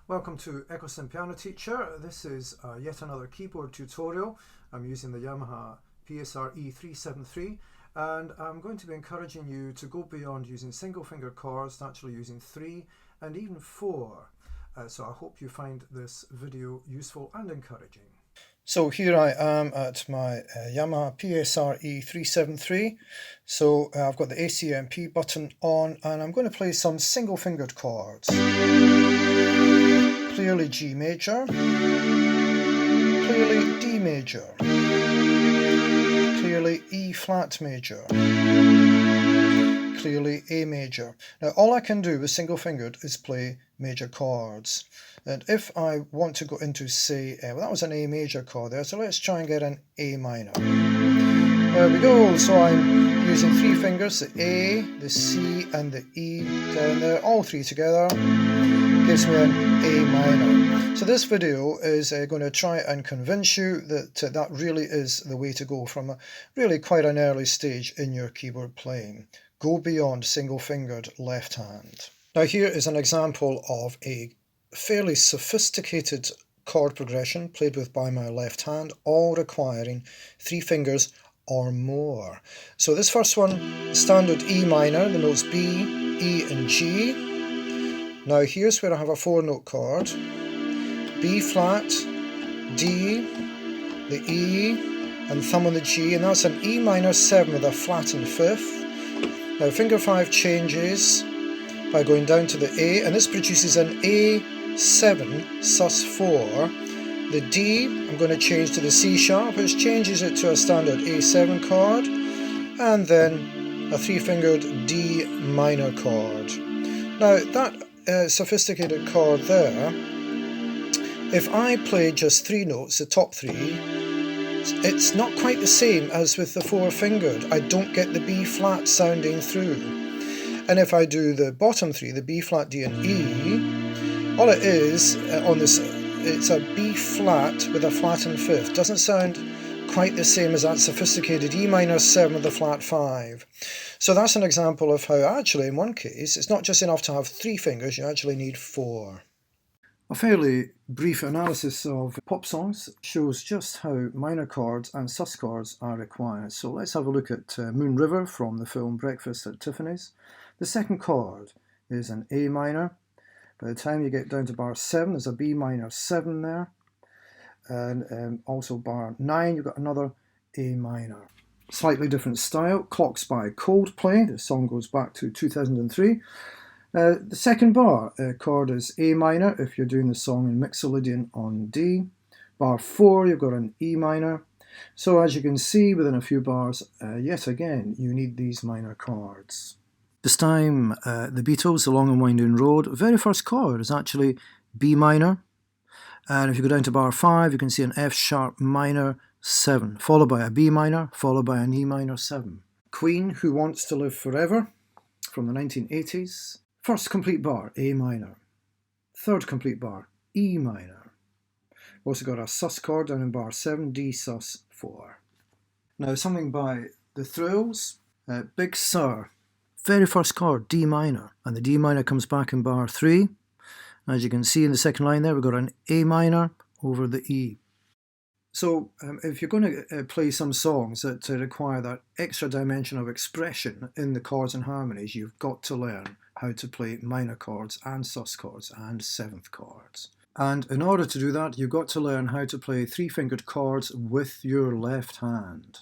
Welcome to Echosim Piano Teacher. This is yet another keyboard tutorial. I'm using the Yamaha PSRE 373 and I'm going to be encouraging you to go beyond using single finger chords to actually using 3 and even 4. So I hope you find this video useful and encouraging. So here I am at my Yamaha PSRE 373. So I've got the ACMP button on and I'm going to play some single fingered chords. Clearly G major, clearly D major, clearly E flat major, clearly A major. Now all I can do with single fingered is play major chords. And if I want to go into, say, well, that was an A major chord there, so let's try and get an A minor. There we go. So I'm using 3 fingers, the A, the C and the E down there, all 3 together. Gives me an A minor. So this video is going to try and convince you that that really is the way to go from a really quite an early stage in your keyboard playing. Go beyond single fingered left hand. Now here is an example of a fairly sophisticated chord progression played with by my left hand, all requiring 3 fingers or more. So this first one, standard E minor, the notes B, E and G. Now here's where I have a 4-note chord, B flat, D, the E, and thumb on the G, and that's an E minor 7 with a flattened 5th. Now finger 5 changes by going down to the A, and this produces an A7 sus4. The D, I'm going to change to the C sharp, which changes it to a standard A7 chord, and then a 3-fingered D minor chord. Now that sophisticated chord there, if I play just 3 notes, the top 3, it's not quite the same as with the 4-fingered. I don't get the B flat sounding through. And if I do the bottom 3, the B flat, D and E, all it is on this, it's a B flat with a flattened 5th. Doesn't sound quite the same as that sophisticated E minor 7 with a flat 5. So that's an example of how actually in one case it's not just enough to have 3 fingers, you actually need 4. A fairly brief analysis of pop songs shows just how minor chords and sus chords are required. So let's have a look at Moon River from the film Breakfast at Tiffanys. The second chord is an A minor. By the time you get down to bar 7, there's a B minor 7 there. And also bar 9, you've got another A minor. Slightly different style, Clocks by Coldplay. The song goes back to 2003. The second bar chord is A minor if you're doing the song in Mixolydian on D. Bar 4, you've got an E minor. So as you can see within a few bars, yet again, you need these minor chords. This time, the Beatles, The Long and Winding Road, very first chord is actually B minor. And if you go down to bar 5, you can see an F sharp minor 7, followed by a B minor, followed by an E minor 7. Queen, Who Wants to Live Forever, from the 1980s. First complete bar, A minor. Third complete bar, E minor. Also got a sus chord down in bar 7, D sus 4. Now something by The Thrills, Big Sur. Very first chord, D minor, and the D minor comes back in bar 3. As you can see in the second line there, we've got an A minor over the E. So if you're going to play some songs that require that extra dimension of expression in the chords and harmonies, you've got to learn how to play minor chords and sus chords and 7th chords. And in order to do that, you've got to learn how to play 3-fingered chords with your left hand.